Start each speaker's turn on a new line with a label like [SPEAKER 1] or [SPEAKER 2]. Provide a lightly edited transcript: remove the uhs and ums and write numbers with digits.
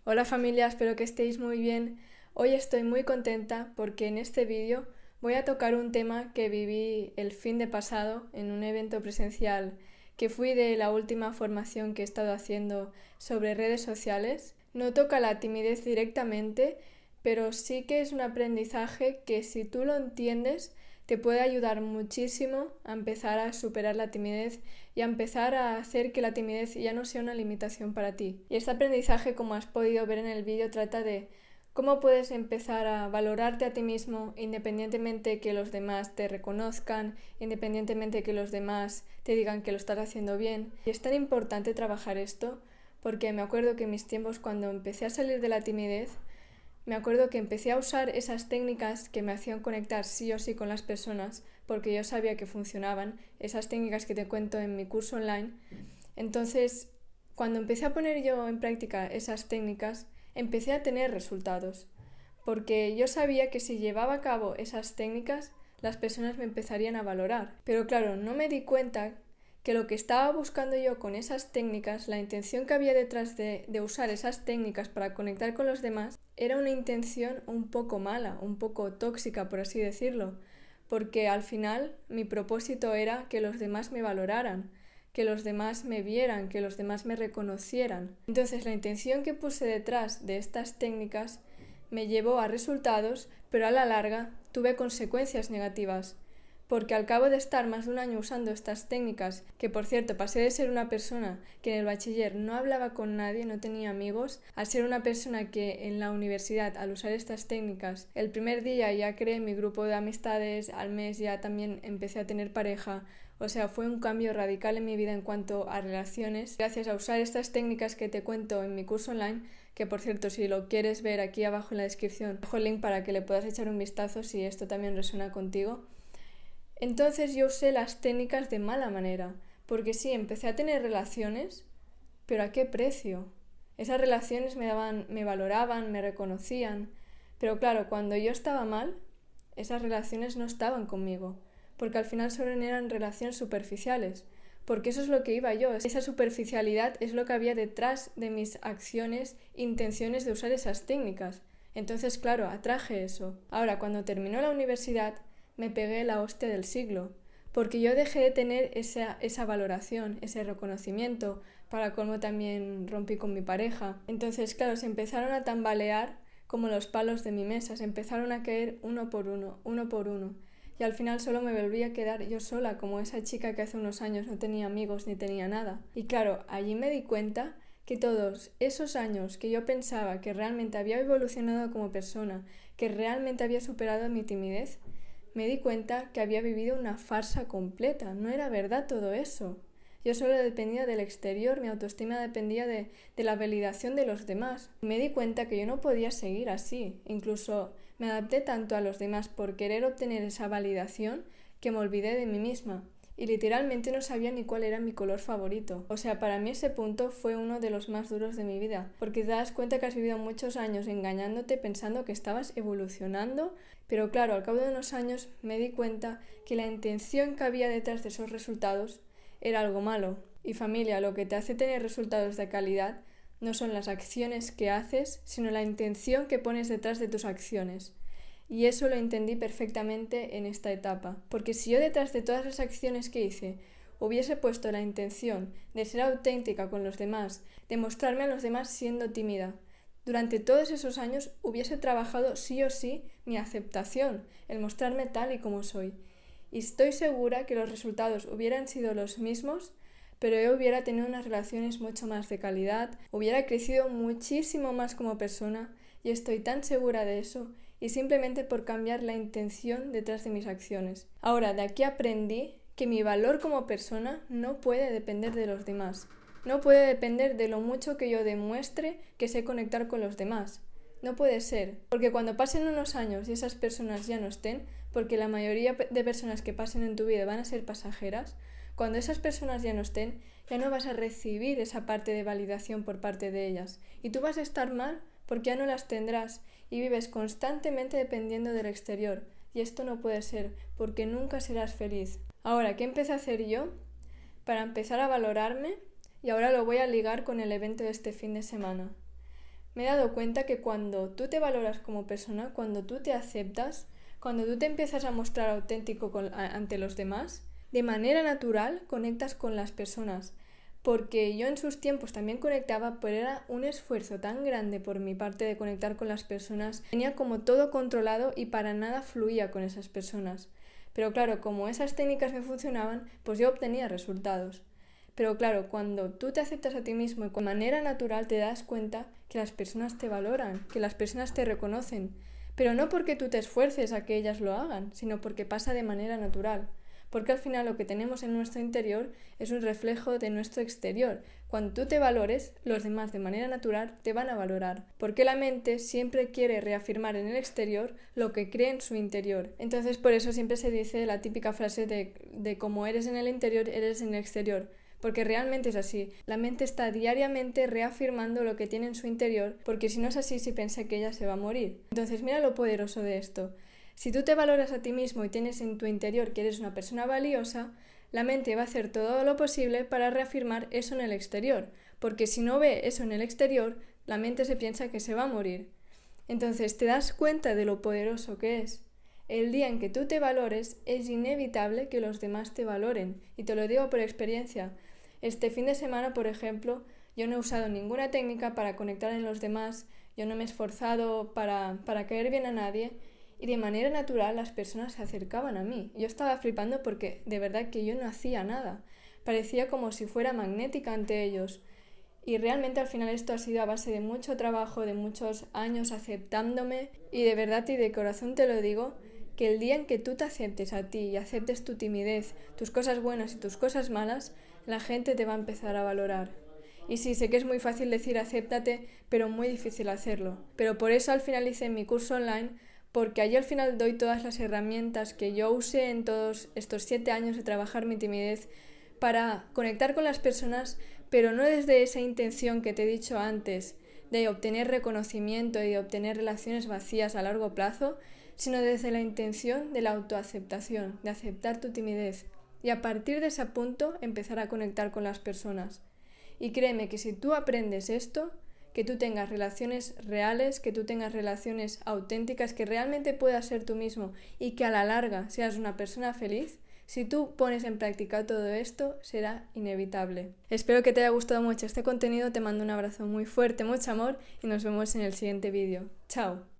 [SPEAKER 1] Hola familia, espero que estéis muy bien. Hoy estoy muy contenta porque en este vídeo voy a tocar un tema que viví el fin de pasado en un evento presencial que fui de la última formación que he estado haciendo sobre redes sociales. No toca la timidez directamente, pero sí que es un aprendizaje que si tú lo entiendes te puede ayudar muchísimo a empezar a superar la timidez y a empezar a hacer que la timidez ya no sea una limitación para ti. Y este aprendizaje, como has podido ver en el vídeo, trata de cómo puedes empezar a valorarte a ti mismo independientemente que los demás te reconozcan, independientemente que los demás te digan que lo estás haciendo bien. Y es tan importante trabajar esto porque me acuerdo que en mis tiempos cuando empecé a salir de la timidez, me acuerdo que empecé a usar esas técnicas que me hacían conectar sí o sí con las personas, porque yo sabía que funcionaban, esas técnicas que te cuento en mi curso online. Entonces, cuando empecé a poner yo en práctica esas técnicas, empecé a tener resultados, porque yo sabía que si llevaba a cabo esas técnicas, las personas me empezarían a valorar. Pero claro, no me di cuenta que lo que estaba buscando yo con esas técnicas, la intención que había detrás de usar esas técnicas para conectar con los demás, era una intención un poco mala, un poco tóxica, por así decirlo, porque al final mi propósito era que los demás me valoraran, que los demás me vieran, que los demás me reconocieran. Entonces la intención que puse detrás de estas técnicas me llevó a resultados, pero a la larga tuve consecuencias negativas, porque al cabo de estar más de un año usando estas técnicas, que por cierto pasé de ser una persona que en el bachiller no hablaba con nadie, no tenía amigos, a ser una persona que en la universidad al usar estas técnicas, el primer día ya creé mi grupo de amistades, al mes ya también empecé a tener pareja, o sea, fue un cambio radical en mi vida en cuanto a relaciones. Gracias a usar estas técnicas que te cuento en mi curso online, que por cierto si lo quieres ver aquí abajo en la descripción, dejo el link para que le puedas echar un vistazo si esto también resuena contigo. Entonces yo usé las técnicas de mala manera, porque sí, empecé a tener relaciones, pero ¿a qué precio? Esas relaciones me valoraban, me reconocían, pero claro, cuando yo estaba mal, esas relaciones no estaban conmigo, porque al final solo eran relaciones superficiales, porque eso es lo que iba yo, esa superficialidad es lo que había detrás de mis acciones, intenciones de usar esas técnicas. Entonces, claro, atraje eso. Ahora, cuando terminó la universidad, me pegué la hostia del siglo, porque yo dejé de tener esa valoración, ese reconocimiento, para colmo también rompí con mi pareja. Entonces, claro, se empezaron a tambalear como los palos de mi mesa, se empezaron a caer uno por uno, uno por uno. Y al final solo me volví a quedar yo sola, como esa chica que hace unos años no tenía amigos ni tenía nada. Y claro, allí me di cuenta que todos esos años que yo pensaba que realmente había evolucionado como persona, que realmente había superado mi timidez, me di cuenta que había vivido una farsa completa, no era verdad todo eso. Yo solo dependía del exterior, mi autoestima dependía de la validación de los demás. Me di cuenta que yo no podía seguir así, incluso me adapté tanto a los demás por querer obtener esa validación que me olvidé de mí misma. Y literalmente no sabía ni cuál era mi color favorito. O sea, para mí ese punto fue uno de los más duros de mi vida, porque te das cuenta que has vivido muchos años engañándote pensando que estabas evolucionando, pero claro, al cabo de unos años me di cuenta que la intención que había detrás de esos resultados era algo malo. Y familia, lo que te hace tener resultados de calidad no son las acciones que haces, sino la intención que pones detrás de tus acciones. Y eso lo entendí perfectamente en esta etapa, porque si yo detrás de todas las acciones que hice hubiese puesto la intención de ser auténtica con los demás, de mostrarme a los demás siendo tímida, durante todos esos años hubiese trabajado sí o sí mi aceptación, el mostrarme tal y como soy. Y estoy segura que los resultados hubieran sido los mismos, pero yo hubiera tenido unas relaciones mucho más de calidad, hubiera crecido muchísimo más como persona, y estoy tan segura de eso, y simplemente por cambiar la intención detrás de mis acciones. Ahora, de aquí aprendí que mi valor como persona no puede depender de los demás. No puede depender de lo mucho que yo demuestre que sé conectar con los demás. No puede ser, porque cuando pasen unos años y esas personas ya no estén, porque la mayoría de personas que pasen en tu vida van a ser pasajeras, cuando esas personas ya no estén, ya no vas a recibir esa parte de validación por parte de ellas. Y tú vas a estar mal porque ya no las tendrás y vives constantemente dependiendo del exterior. Y esto no puede ser, porque nunca serás feliz. Ahora, ¿qué empecé a hacer yo? Para empezar a valorarme, y ahora lo voy a ligar con el evento de este fin de semana. me he dado cuenta que cuando tú te valoras como persona, cuando tú te aceptas, cuando tú te empiezas a mostrar auténtico ante los demás, de manera natural conectas con las personas. Porque yo en sus tiempos también conectaba, pero era un esfuerzo tan grande por mi parte de conectar con las personas. Tenía como todo controlado y para nada fluía con esas personas. Pero claro, como esas técnicas me funcionaban, pues yo obtenía resultados. Pero claro, cuando tú te aceptas a ti mismo y de manera natural te das cuenta que las personas te valoran, que las personas te reconocen. Pero no porque tú te esfuerces a que ellas lo hagan, sino porque pasa de manera natural. Porque al final lo que tenemos en nuestro interior es un reflejo de nuestro exterior. Cuando tú te valores, los demás de manera natural te van a valorar. Porque la mente siempre quiere reafirmar en el exterior lo que cree en su interior. Entonces por eso siempre se dice la típica frase de como eres en el interior, eres en el exterior. Porque realmente es así. La mente está diariamente reafirmando lo que tiene en su interior, porque si no es así, se piensa que ella se va a morir. Entonces mira lo poderoso de esto. Si tú te valoras a ti mismo y tienes en tu interior que eres una persona valiosa, la mente va a hacer todo lo posible para reafirmar eso en el exterior, porque si no ve eso en el exterior, la mente se piensa que se va a morir. Entonces te das cuenta de lo poderoso que es. El día en que tú te valores, es inevitable que los demás te valoren, y te lo digo por experiencia. Este fin de semana, por ejemplo, yo no he usado ninguna técnica para conectar en los demás, yo no me he esforzado para caer bien a nadie, y de manera natural las personas se acercaban a mí. Yo estaba flipando porque de verdad que yo no hacía nada. Parecía como si fuera magnética ante ellos. Y realmente al final esto ha sido a base de mucho trabajo, de muchos años aceptándome. Y de verdad y de corazón te lo digo, que el día en que tú te aceptes a ti y aceptes tu timidez, tus cosas buenas y tus cosas malas, la gente te va a empezar a valorar. Y sí, sé que es muy fácil decir acéptate, pero muy difícil hacerlo. Pero por eso al final hice mi curso online, porque allí al final doy todas las herramientas que yo usé en todos estos 7 años de trabajar mi timidez para conectar con las personas, pero no desde esa intención que te he dicho antes, de obtener reconocimiento y de obtener relaciones vacías a largo plazo, sino desde la intención de la autoaceptación, de aceptar tu timidez y a partir de ese punto empezar a conectar con las personas. Y créeme que si tú aprendes esto, que tú tengas relaciones reales, que tú tengas relaciones auténticas, que realmente puedas ser tú mismo y que a la larga seas una persona feliz, si tú pones en práctica todo esto, será inevitable. Espero que te haya gustado mucho este contenido, te mando un abrazo muy fuerte, mucho amor y nos vemos en el siguiente vídeo. ¡Chao!